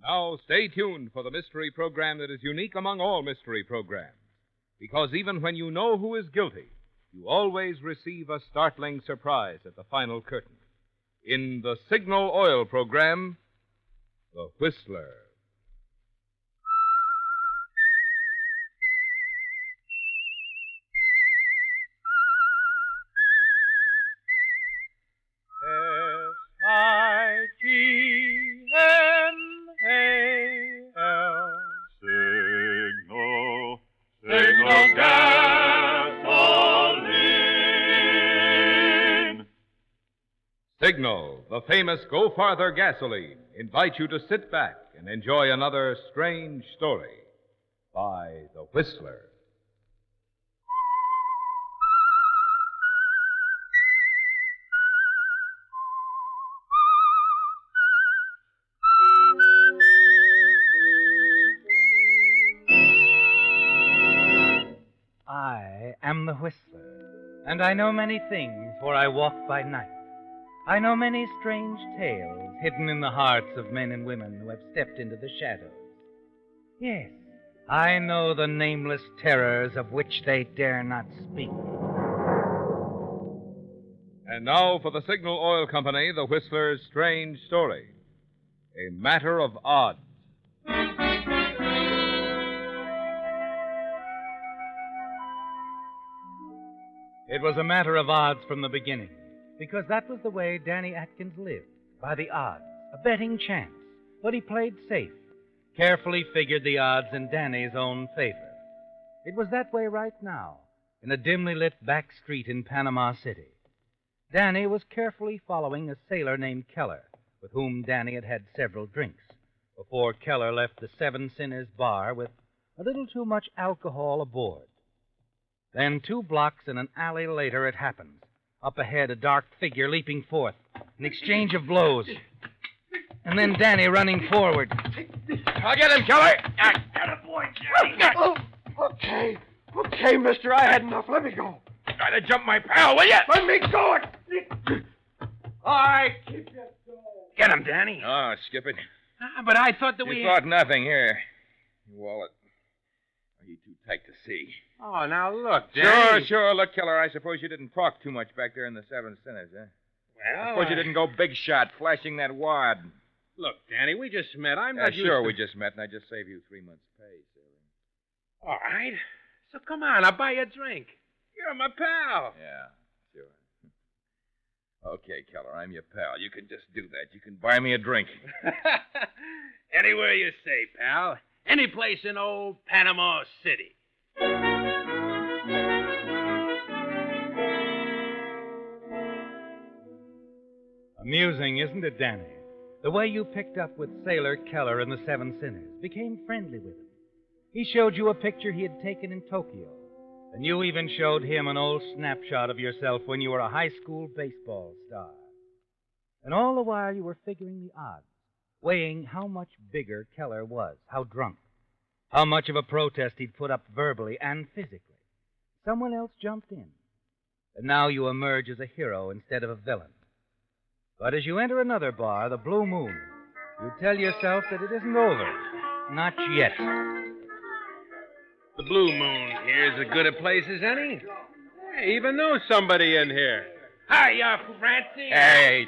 Now, stay tuned for the mystery program that is unique among all mystery programs. Because even when you know who is guilty, you always receive a startling surprise at the final curtain. In the Signal Oil program, The Whistler. S-I-G-N-A-L. Signal, signal gasoline. Signal, the famous Go Farther gasoline, invites you to sit back and enjoy another strange story by The Whistler. I am the Whistler, and I know many things, for I walk by night. I know many strange tales hidden in the hearts of men and women who have stepped into the shadows. Yes, I know the nameless terrors of which they dare not speak. And now for the Signal Oil Company, The Whistler's strange story. A Matter of Odds. It was a matter of odds from the beginning, because that was the way Danny Atkins lived, by the odds, a betting chance. But he played safe, carefully figured the odds in Danny's own favor. It was that way right now, in a dimly lit back street in Panama City. Danny was carefully following a sailor named Keller, with whom Danny had had several drinks, before Keller left the Seven Sinners bar with a little too much alcohol aboard. Then 2 blocks and an alley later it happens. Up ahead, a dark figure leaping forth, an exchange of blows. And then Danny running forward. I'll get him, Keller. I got a boy, Johnny. Oh, okay, mister. I had enough. Let me go. Try to jump my pal, will you? Let me go. All right, keep that going. Get him, Danny. Oh, skip it. But I thought that You thought nothing. Here. Your wallet. Are you too tight to see? Oh, now look, Danny. Sure. Look, Keller, I suppose you didn't talk too much back there in the Seven Sinners, huh? Well, I suppose you didn't go big shot, flashing that wad. Look, Danny, we just met. I'm not used Sure, to... we just met, and I just saved you 3 months' pay, Sailor. All right. So come on, I'll buy you a drink. You're my pal. Yeah, sure. Okay, Keller, I'm your pal. You can just do that. You can buy me a drink. Anywhere you say, pal. Any place in old Panama City. Amusing, isn't it, Danny? The way you picked up with Sailor Keller and the Seven Sinners, became friendly with him. He showed you a picture he had taken in Tokyo, and you even showed him an old snapshot of yourself when you were a high school baseball star. And all the while you were figuring the odds, weighing how much bigger Keller was, how drunk, how much of a protest he'd put up verbally and physically. Someone else jumped in, and now you emerge as a hero instead of a villain. But as you enter another bar, the Blue Moon, you tell yourself that it isn't over. Not yet. The Blue Moon here's as good a place as any. I even know somebody in here. Hiya, Francie. Hey,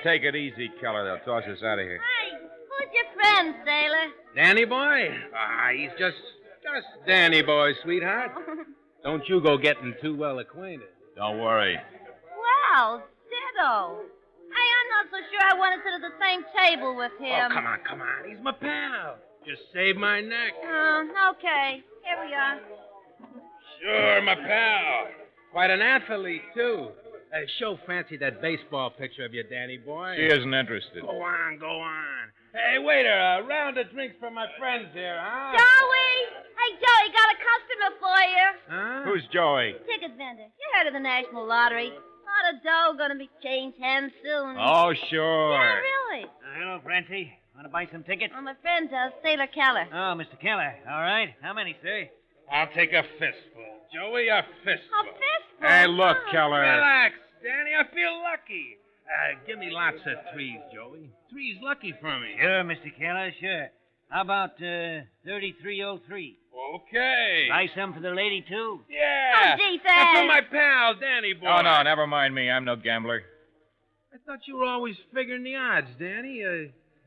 take it easy, Keller. They'll toss us out of here. Hey, who's your friend, Sailor? Danny boy? He's just Danny boy, sweetheart. Don't you go getting too well acquainted. Don't worry. Wow, ditto. Hey, I'm not so sure I want to sit at the same table with him. Oh, come on. He's my pal. Just save my neck. Okay. Here we are. Sure, my pal. Quite an athlete, too. Show Francie that baseball picture of you, Danny boy. She isn't interested. Go on. Hey, waiter, a round of drinks for my friends here, huh? Joey! Hey, Joey, got a customer for you. Huh? Who's Joey? Ticket vendor. You heard of the National Lottery. A lot of dough gonna be changed hands soon. Oh, sure. Yeah, really. Hello, Francie. Want to buy some tickets? Well, my friend does, Sailor Keller. Oh, Mr. Keller. All right. How many, sir? I'll take a fistful. Joey, a fistful. A fistful? Hey, look, Keller. Relax, Danny. I feel lucky. Give me lots of threes, Joey. Three's lucky for me. Sure, Mr. Keller, sure. How about 3303? Okay. Buy some for the lady, too? Yeah. Oh, gee, That's for thanks. my pal, Danny boy. Oh, no, never mind me. I'm no gambler. I thought you were always figuring the odds, Danny.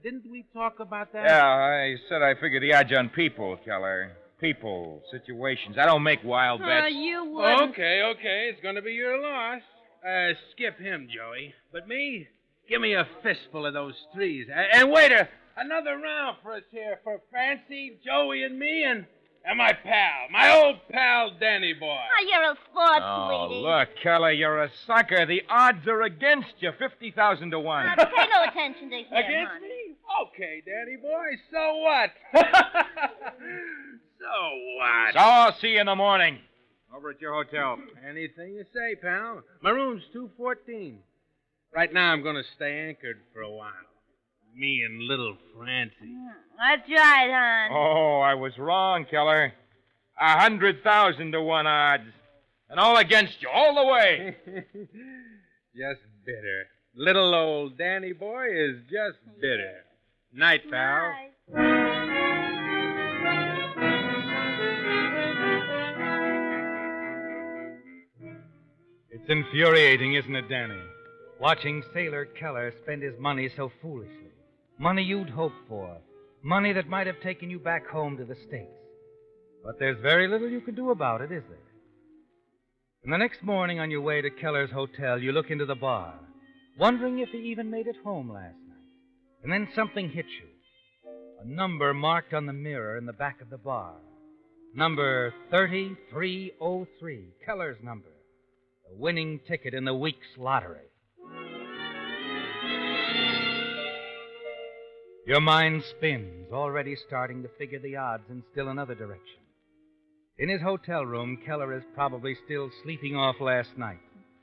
Didn't we talk about that? Yeah, I said I figured the odds on people, Keller. People, situations. I don't make wild bets. You wouldn't. Okay. It's going to be your loss. Skip him, Joey. But me, give me a fistful of those threes. And waiter, another round for us here for Francie, Joey, and me, and my pal, my old pal, Danny boy. Oh, you're a sport, Oh, sweetie. look, Keller, you're a sucker. The odds are against you, 50,000 to 1. Pay no attention to him, Against honey. me? Okay, Danny boy, so what? So what? So I'll see you in the morning. Over at your hotel. Anything you say, pal. My room's 214. Right now, I'm going to stay anchored for a while. Me and little Francie. That's right, hon. Oh, I was wrong, Keller. 100,000 to 1 odds. And all against you, all the way. Just bitter. Little old Danny boy is just bitter. Night, pal. Nice. It's infuriating, isn't it, Danny? Watching Sailor Keller spend his money so foolishly. Money you'd hoped for. Money that might have taken you back home to the States. But there's very little you can do about it, is there? And the next morning on your way to Keller's hotel, you look into the bar, wondering if he even made it home last night. And then something hits you. A number marked on the mirror in the back of the bar. Number 3303, Keller's number. The winning ticket in the week's lottery. Your mind spins, already starting to figure the odds in still another direction. In his hotel room, Keller is probably still sleeping off last night.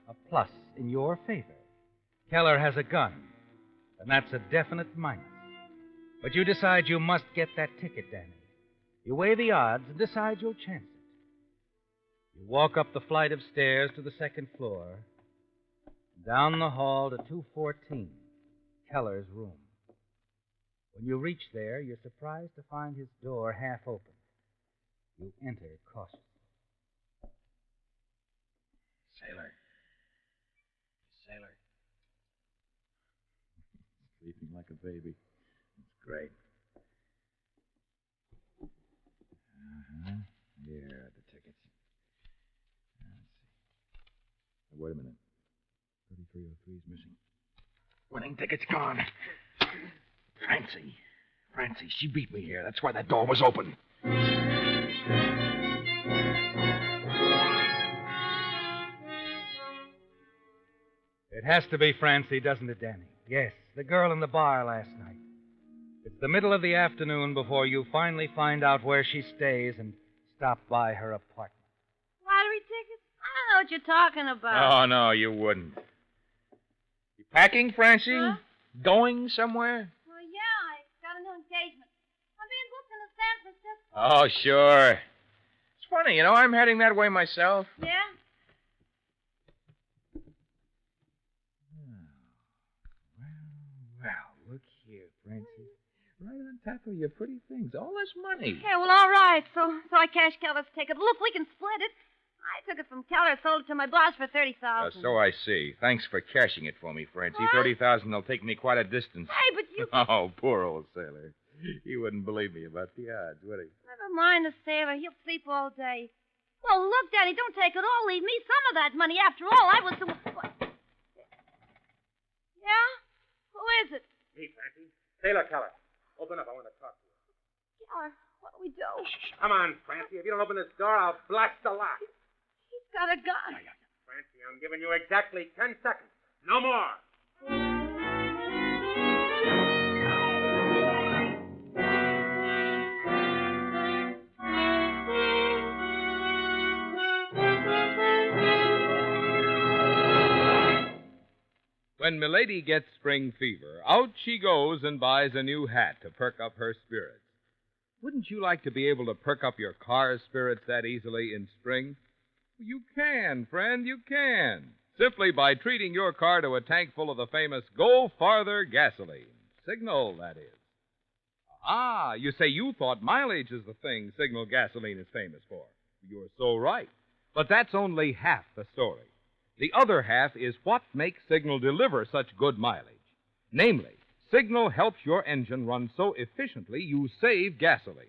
A plus in your favor. Keller has a gun, and that's a definite minus. But you decide you must get that ticket, Danny. You weigh the odds and decide you'll chance it. You walk up the flight of stairs to the second floor, down the hall to 214, Keller's room. When you reach there, you're surprised to find his door half open. You enter cautiously. Sailor. Sleeping like a baby. It's great. Here are the tickets. Let's see. Wait a minute. 3303 is missing. Winning ticket's gone. Francie, she beat me here. That's why that door was open. It has to be Francie, doesn't it, Danny? Yes, the girl in the bar last night. It's the middle of the afternoon before you finally find out where she stays and stop by her apartment. Lottery tickets? I don't know what you're talking about. Oh, no, you wouldn't. You packing, Francie? Huh? Going somewhere? Well, yeah, I got a new engagement. I'm being booked into San Francisco. Oh, sure. It's funny, I'm heading that way myself. Yeah? Well, look here, Francie. Right on top of your pretty things. All this money. Yeah, well, all right. So I cashed Keller's ticket. Look, we can split it. I took it from Keller, sold it to my boss for $30,000. So I see. Thanks for cashing it for me, Francie. What? $30,000 will take me quite a distance. Hey, but you... Oh, poor old sailor. He wouldn't believe me about the odds, would he? Never mind the sailor. He'll sleep all day. Well, look, Daddy, don't take it all. Leave me some of that money. After all, I was the... What? Yeah? Who is it? Me, Francie. Sailor Keller. Open up. I want to talk to you. Keller, what do we do? Come on, Francie. If you don't open this door, I'll blast the lock. He's got a gun. Francie, I'm giving you exactly 10 seconds. No more. When Milady gets spring fever, out she goes and buys a new hat to perk up her spirits. Wouldn't you like to be able to perk up your car's spirits that easily in spring? You can, friend, you can. Simply by treating your car to a tank full of the famous Go Farther gasoline. Signal, that is. Ah, you say you thought mileage is the thing Signal gasoline is famous for. You're so right. But that's only half the story. The other half is what makes Signal deliver such good mileage. Namely, Signal helps your engine run so efficiently you save gasoline.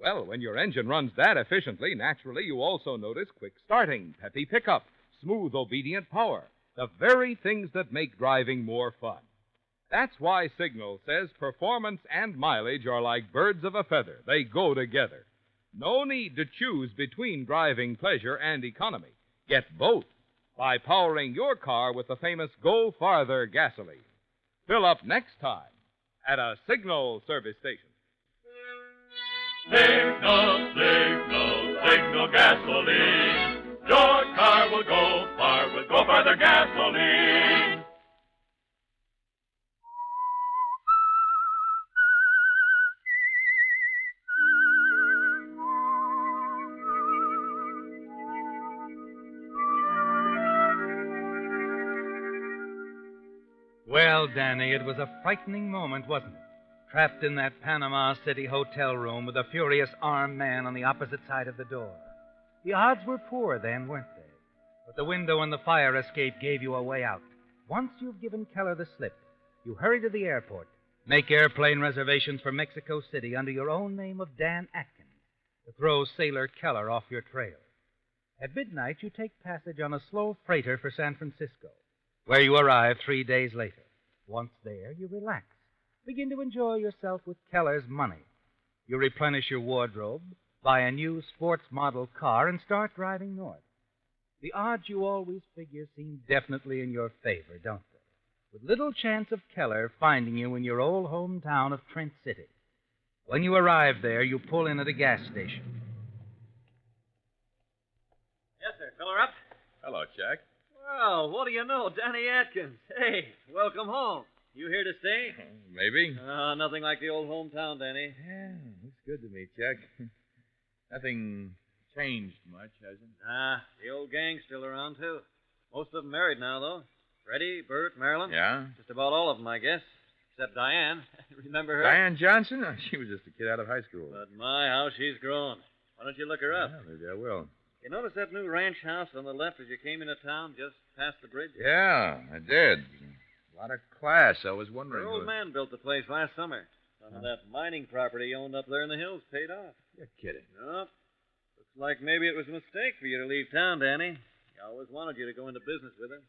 Well, when your engine runs that efficiently, naturally you also notice quick starting, peppy pickup, smooth, obedient power, the very things that make driving more fun. That's why Signal says performance and mileage are like birds of a feather. They go together. No need to choose between driving pleasure and economy. Get both by powering your car with the famous Go Farther gasoline. Fill up next time at a Signal service station. Signal, signal, signal gasoline. Your car will go far with Go Farther gasoline. Well, Danny, it was a frightening moment, wasn't it? Trapped in that Panama City hotel room with a furious armed man on the opposite side of the door. The odds were poor then, weren't they? But the window and the fire escape gave you a way out. Once you've given Keller the slip, you hurry to the airport, make airplane reservations for Mexico City under your own name of Dan Atkins to throw Sailor Keller off your trail. At midnight, you take passage on a slow freighter for San Francisco, where you arrive 3 days later. Once there, you relax. Begin to enjoy yourself with Keller's money. You replenish your wardrobe, buy a new sports model car, and start driving north. The odds you always figure seem definitely in your favor, don't they? With little chance of Keller finding you in your old hometown of Trent City. When you arrive there, you pull in at a gas station. Yes, sir. Fill her up. Hello, Jack. Well, what do you know? Danny Atkins. Hey, welcome home. You here to stay? Maybe. Nothing like the old hometown, Danny. Yeah, looks good to me, Jack. Nothing changed much, has it? The old gang's still around, too. Most of them married now, though. Freddie, Bert, Marilyn. Yeah? Just about all of them, I guess. Except Diane. Remember her? Diane Johnson? Oh, she was just a kid out of high school. But my, how she's grown. Why don't you look her up? Yeah, maybe I will. You notice that new ranch house on the left as you came into town, just past the bridge? Yeah, I did. A lot of class. I was wondering. Her old man built the place last summer. Some of that mining property he owned up there in the hills paid off. You're kidding. Nope. Looks like maybe it was a mistake for you to leave town, Danny. He always wanted you to go into business with him.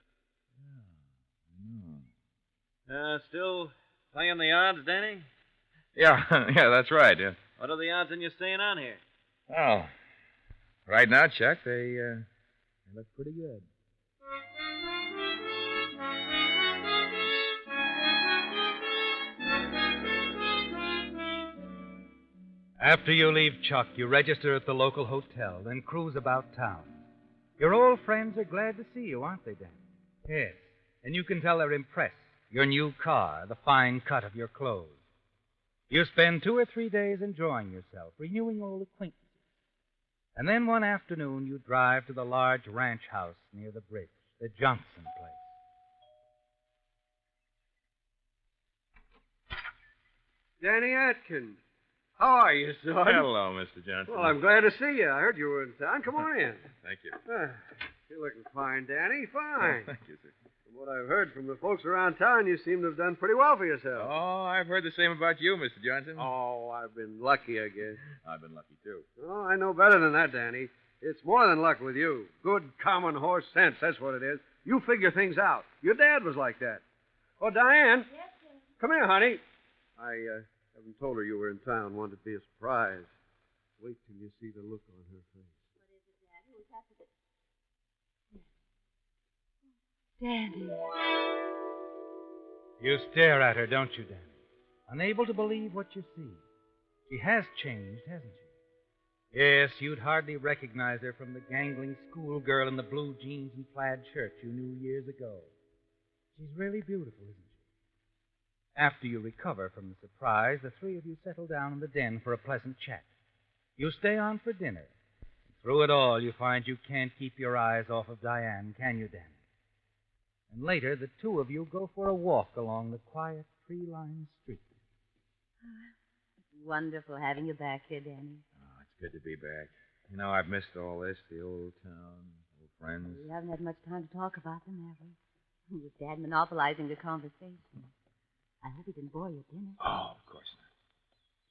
Still playing the odds, Danny? Yeah, yeah, that's right. Yeah. What are the odds in you staying on here? Oh, right now, Chuck, they look pretty good. After you leave Chuck, you register at the local hotel, then cruise about town. Your old friends are glad to see you, aren't they, Dan? Yes, and you can tell they're impressed. Your new car, the fine cut of your clothes. You spend 2 or 3 days enjoying yourself, renewing old acquaintances. And then one afternoon, you drive to the large ranch house near the bridge, the Johnson place. Danny Atkins. How are you, son? Hello, Mr. Johnson. Well, I'm glad to see you. I heard you were in town. Come on in. Thank you. You're looking fine, Danny. Fine. Thank you, sir. From what I've heard from the folks around town, you seem to have done pretty well for yourself. Oh, I've heard the same about you, Mr. Johnson. Oh, I've been lucky, I guess. I've been lucky, too. Oh, I know better than that, Danny. It's more than luck with you. Good common horse sense, that's what it is. You figure things out. Your dad was like that. Oh, Diane. Yes, sir. Come here, honey. I haven't told her you were in town. Wanted to be a surprise. Wait till you see the look on her face. What is it, Daddy? What's happened? Danny. You stare at her, don't you, Danny? Unable to believe what you see. She has changed, hasn't she? Yes, you'd hardly recognize her from the gangling schoolgirl in the blue jeans and plaid shirt you knew years ago. She's really beautiful, isn't she? After you recover from the surprise, the three of you settle down in the den for a pleasant chat. You stay on for dinner. Through it all, you find you can't keep your eyes off of Diane, can you, Danny? And later, the two of you go for a walk along the quiet, tree-lined street. It's wonderful having you back here, Danny. Oh, it's good to be back. You know, I've missed all this, the old town, old friends. We haven't had much time to talk about them, have we? With Dad monopolizing the conversation. I hope he didn't bore you at dinner. Oh, of course not.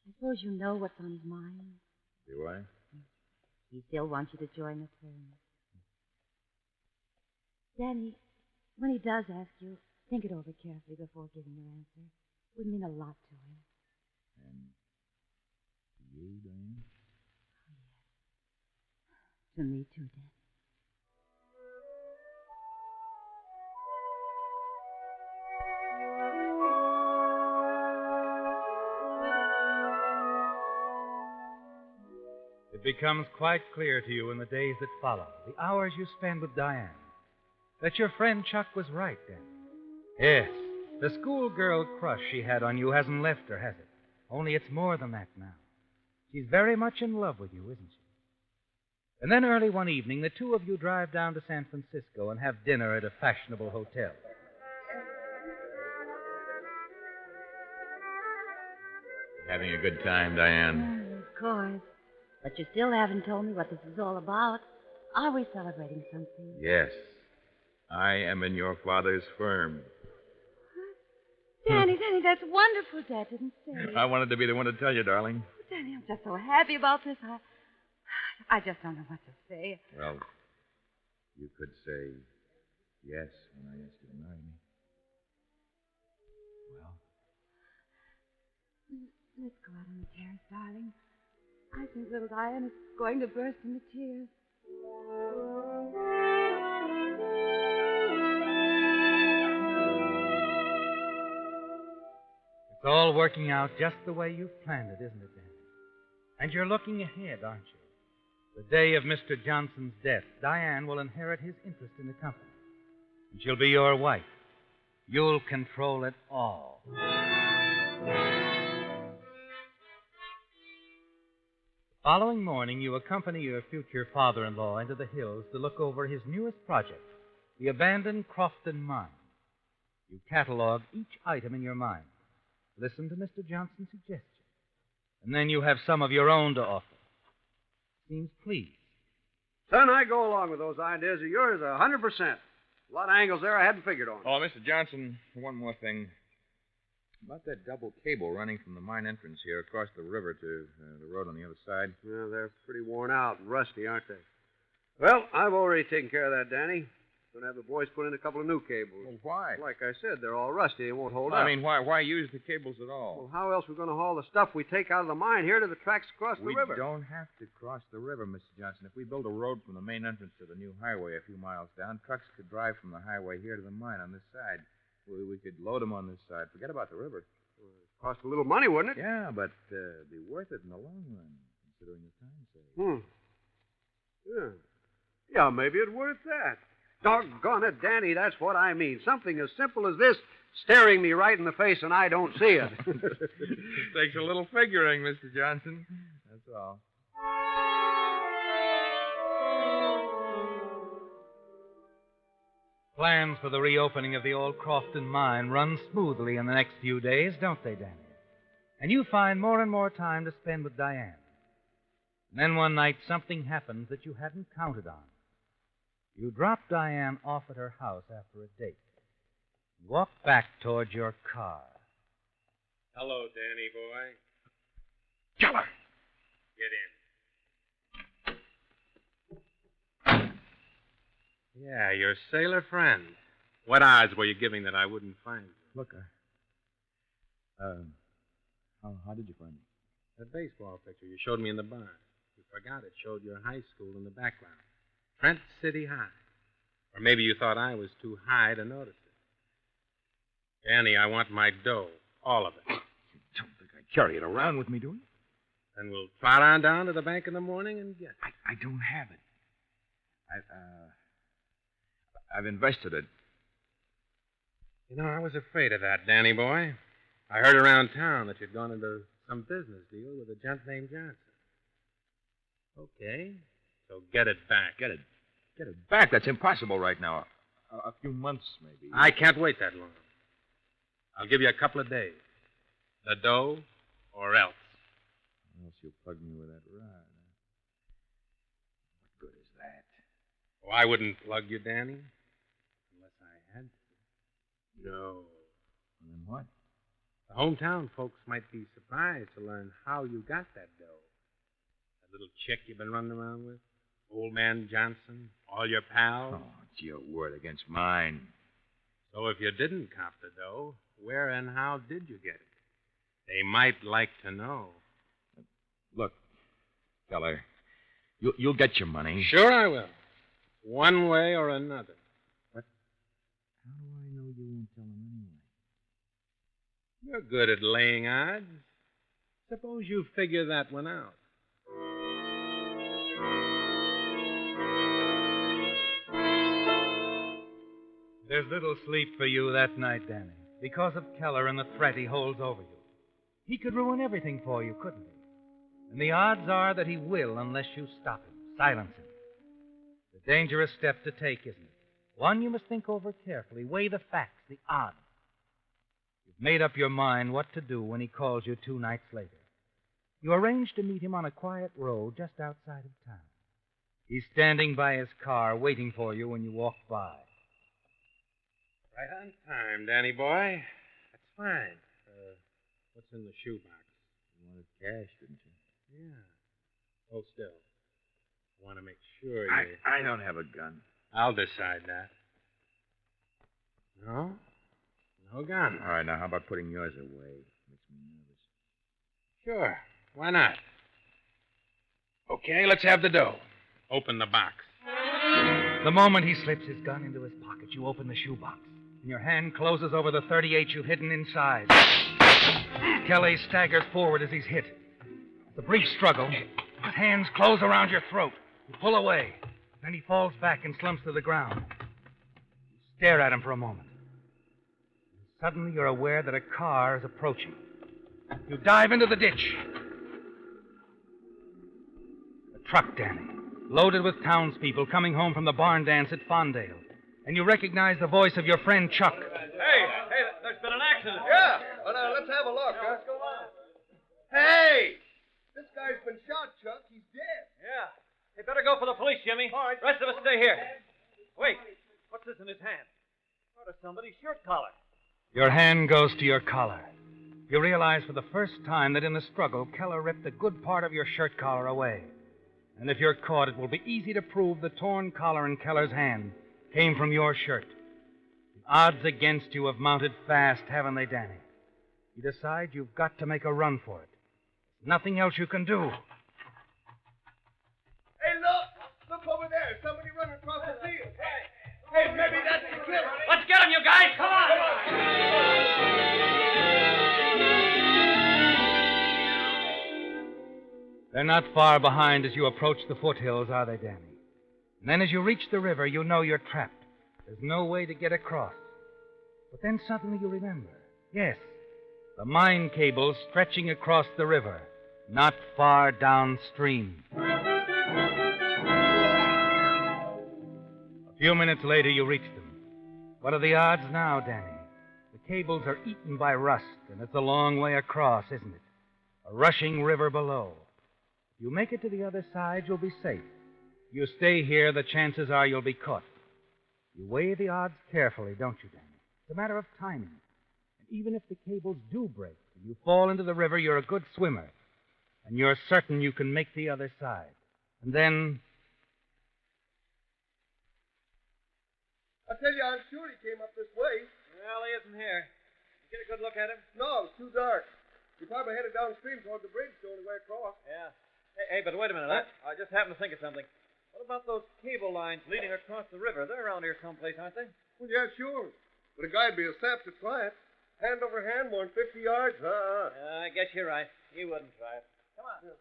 I suppose you know what's on his mind. Do I? He still wants you to join the firm. Danny, when he does ask you, think it over carefully before giving your answer. It would mean a lot to him. And to you, Diane? To me, too, Danny. It becomes quite clear to you in the days that follow, the hours you spend with Diane, that your friend Chuck was right, Danny. Yes, the schoolgirl crush she had on you hasn't left her, has it? Only it's more than that now. She's very much in love with you, isn't she? And then early one evening, the two of you drive down to San Francisco and have dinner at a fashionable hotel. Having a good time, Diane? Of course. But you still haven't told me what this is all about. Are we celebrating something? Yes. I am in your father's firm. Danny, that's wonderful. Dad didn't say. I wanted to be the one to tell you, darling. Danny, I'm just so happy about this. I just don't know what to say. Well, you could say yes when I ask you to marry me. Well? Let's go out on the terrace, darling. I think little Diane is going to burst into tears. It's all working out just the way you've planned it, isn't it, Danny? And you're looking ahead, aren't you? The day of Mr. Johnson's death, Diane will inherit his interest in the company. And she'll be your wife. You'll control it all. The following morning, you accompany your future father-in-law into the hills to look over his newest project, the abandoned Crofton mine. You catalog each item in your mind. Listen to Mr. Johnson's suggestions. And then you have some of your own to offer. Seems pleased. Son, I go along with those ideas of yours 100%. A lot of angles there I hadn't figured on. Oh, Mr. Johnson, one more thing. About that double cable running from the mine entrance here across the river to the road on the other side. Yeah, they're pretty worn out and rusty, aren't they? Well, I've already taken care of that, Danny. Going to have the boys put in a couple of new cables. Well, why? Like I said, they're all rusty. They won't hold up. I mean, why use the cables at all? Well, how else are we going to haul the stuff we take out of the mine here to the tracks across the river? We don't have to cross the river, Mr. Johnson. If we build a road from the main entrance to the new highway a few miles down, trucks could drive from the highway here to the mine on this side. We could load them on this side. Forget about the river. Cost a little money, wouldn't it? Yeah, but be worth it in the long run, considering the time saved. Yeah, maybe it's worth that. Doggone it, Danny, that's what I mean. Something as simple as this staring me right in the face and I don't see it. Takes a little figuring, Mr. Johnson. That's all. Plans for the reopening of the old Crofton mine run smoothly in the next few days, don't they, Danny? And you find more and more time to spend with Diane. And then one night, something happens that you hadn't counted on. You drop Diane off at her house after a date. Walk back toward your car. Hello, Danny boy. Killer! Get in. Yeah, your sailor friend. What odds were you giving that I wouldn't find you? Look, how did you find me? That baseball picture you showed me in the bar. You forgot it showed your high school in the background. Trent City High. Or maybe you thought I was too high to notice it. Danny, I want my dough. All of it. You don't think I carry it around with me, do you? Then we'll trot on down to the bank in the morning and get it. I don't have it. I've invested it. You know, I was afraid of that, Danny boy. I heard around town that you'd gone into some business deal with a gent named Johnson. Okay, so get it back. Get it back? That's impossible right now. A few months, maybe. I can't wait that long. I'll give you a couple of days. The dough or else. Unless you'll plug me with that rod. What good is that? Oh, I wouldn't plug you, Danny. Unless I had to. No. Then what? The hometown folks might be surprised to learn how you got that dough. That little chick you've been running around with? Old man Johnson? All your pals? Oh, it's your word against mine. So if you didn't cop the dough, where and how did you get it? They might like to know. Look, feller, you'll get your money. Sure I will. One way or another. But how do I know you won't tell him anyway? You're good at laying odds. Suppose you figure that one out. There's little sleep for you that night, Danny, because of Keller and the threat he holds over you. He could ruin everything for you, couldn't he? And the odds are that he will unless you stop him, silence him. It's a dangerous step to take, isn't it? One you must think over carefully, weigh the facts, the odds. You've made up your mind what to do when he calls you 2 nights later. You arrange to meet him on a quiet road just outside of town. He's standing by his car waiting for you when you walk by. Right on time, Danny boy. That's fine. What's in the shoebox? You wanted cash, didn't you? Yeah. Hold still. I want to make sure you... I don't have a gun. I'll decide that. No? No gun. All right, now how about putting yours away? Makes me nervous. Sure. Why not? Okay, let's have the dough. Open the box. The moment he slips his gun into his pocket, you open the shoebox, and your hand closes over the .38 you've hidden inside. Kelly staggers forward as he's hit. The brief struggle, his hands close around your throat. You pull away. Then he falls back and slumps to the ground. You stare at him for a moment. Suddenly you're aware that a car is approaching. You dive into the ditch. A truck, Danny, loaded with townspeople coming home from the barn dance at Fondale. And you recognize the voice of your friend Chuck. Hey, there's been an accident. Yeah. Well, let's have a look, huh? What's going on? Hey! This guy's been shot, Chuck. He's dead. Yeah. Hey, better go for the police, Jimmy. All right. Rest of us stay here. Wait. What's this in his hand? Part of somebody's shirt collar. Your hand goes to your collar. You realize for the first time that in the struggle, Keller ripped a good part of your shirt collar away. And if you're caught, it will be easy to prove the torn collar in Keller's hand came from your shirt. The odds against you have mounted fast, haven't they, Danny? You decide you've got to make a run for it. There's nothing else you can do. Hey, look! Look over there. Somebody running across the field. Hey, maybe that's the killer. Let's get him, you guys. Come on. They're not far behind as you approach the foothills, are they, Danny? And then as you reach the river, you know you're trapped. There's no way to get across. But then suddenly you remember. Yes, the mine cable stretching across the river, not far downstream. A few minutes later, you reach them. What are the odds now, Danny? The cables are eaten by rust, and it's a long way across, isn't it? A rushing river below. If you make it to the other side, you'll be safe. If you stay here, the chances are you'll be caught. You weigh the odds carefully, don't you, Danny? It's a matter of timing. And even if the cables do break and you fall into the river, you're a good swimmer. And you're certain you can make the other side. And then... I tell you, I'm sure he came up this way. Well, he isn't here. You get a good look at him? No, it's too dark. He probably headed downstream toward the bridge, the only way across. Yeah. Hey, but wait a minute. I just happened to think of something. What about those cable lines leading across the river? They're around here someplace, aren't they? Well, yeah, sure. But a guy'd be a sap to try it. Hand over hand, more than 50 yards. I guess you're right. He wouldn't try it. Come on. Yeah.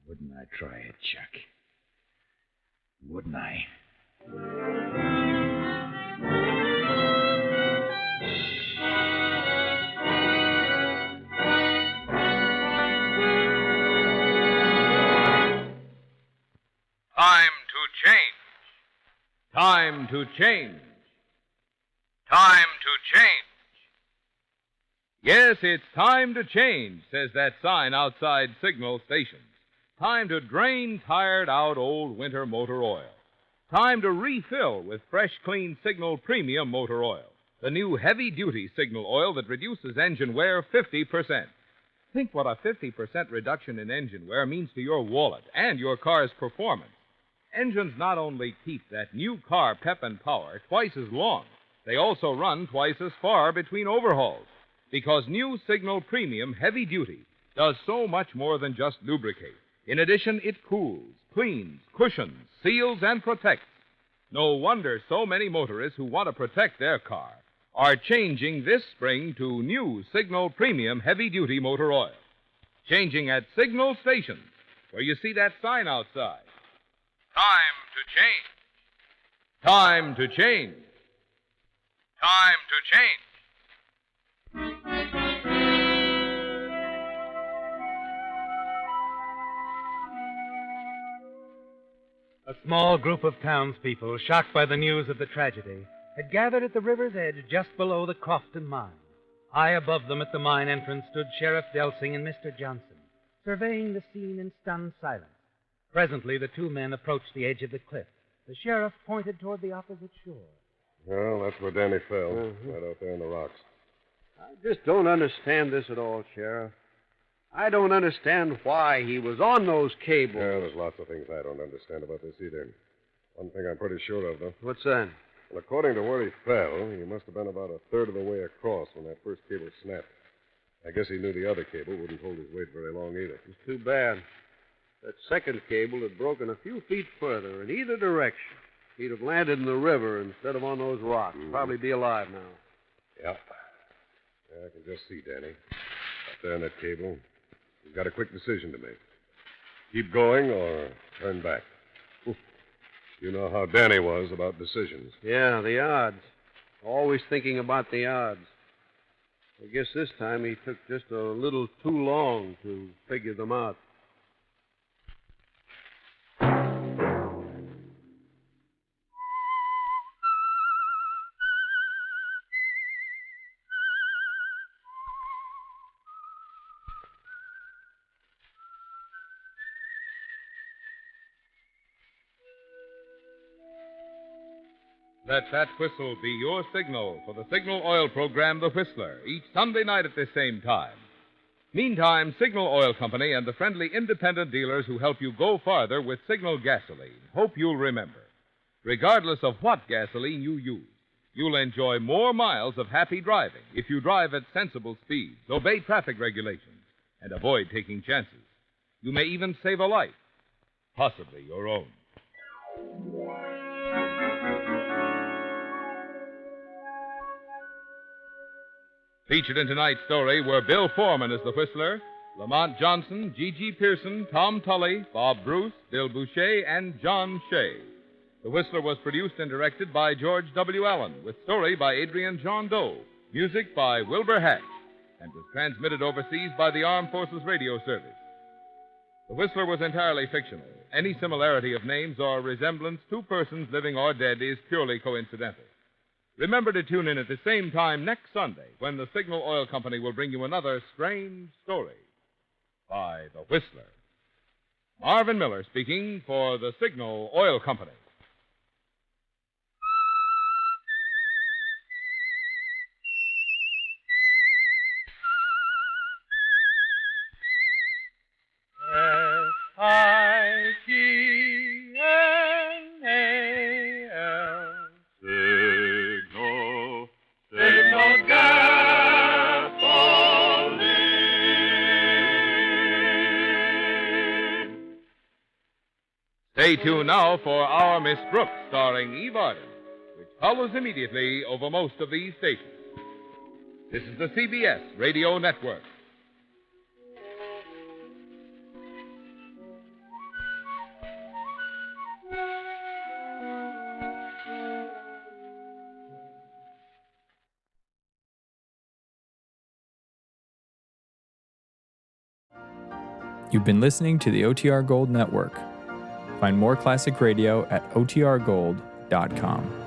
Wouldn't I try it, Chuck? Wouldn't I? Time to change. to change. Time to change. Yes, it's time to change, says that sign outside signal stations. Time to drain tired out old winter motor oil. Time to refill with fresh, clean Signal Premium Motor Oil, the new heavy-duty Signal oil that reduces engine wear 50%. Think what a 50% reduction in engine wear means to your wallet and your car's performance. Engines not only keep that new car pep and power twice as long, they also run twice as far between overhauls, because new Signal Premium Heavy Duty does so much more than just lubricate. In addition, it cools, cleans, cushions, seals, and protects. No wonder so many motorists who want to protect their car are changing this spring to new Signal Premium Heavy Duty Motor Oil. Changing at Signal stations, where you see that sign outside. Time to change. Time to change. Time to change. A small group of townspeople, shocked by the news of the tragedy, had gathered at the river's edge just below the Crofton mine. High above them at the mine entrance stood Sheriff Delsing and Mr. Johnson, surveying the scene in stunned silence. Presently, the two men approached the edge of the cliff. The sheriff pointed toward the opposite shore. Well, that's where Danny fell, right out there in the rocks. I just don't understand this at all, Sheriff. I don't understand why he was on those cables. Yeah, there's lots of things I don't understand about this either. One thing I'm pretty sure of, though. What's that? Well, according to where he fell, he must have been about a third of the way across when that first cable snapped. I guess he knew the other cable wouldn't hold his weight very long either. It's too bad. That second cable had broken a few feet further in either direction. He'd have landed in the river instead of on those rocks. Probably be alive now. Yeah. Yeah, I can just see Danny. Up there in that cable. He's got a quick decision to make. Keep going or turn back. You know how Danny was about decisions. Yeah, the odds. Always thinking about the odds. I guess this time he took just a little too long to figure them out. Let that whistle be your signal for the Signal Oil program, The Whistler, each Sunday night at this same time. Meantime, Signal Oil Company and the friendly independent dealers who help you go farther with Signal gasoline hope you'll remember. Regardless of what gasoline you use, you'll enjoy more miles of happy driving if you drive at sensible speeds, obey traffic regulations, and avoid taking chances. You may even save a life, possibly your own. Featured in tonight's story were Bill Foreman as the Whistler, Lamont Johnson, G.G. Pearson, Tom Tully, Bob Bruce, Bill Boucher, and John Shea. The Whistler was produced and directed by George W. Allen, with story by Adrian John Doe, music by Wilbur Hatch, and was transmitted overseas by the Armed Forces Radio Service. The Whistler was entirely fictional. Any similarity of names or resemblance to persons living or dead is purely coincidental. Remember to tune in at the same time next Sunday when the Signal Oil Company will bring you another strange story by The Whistler. Marvin Miller speaking for the Signal Oil Company. Stay tuned now for Our Miss Brooks, starring Eve Arden, which follows immediately over most of these stations. This is the CBS Radio Network. You've been listening to the OTR Gold Network. Find more classic radio at otrgold.com.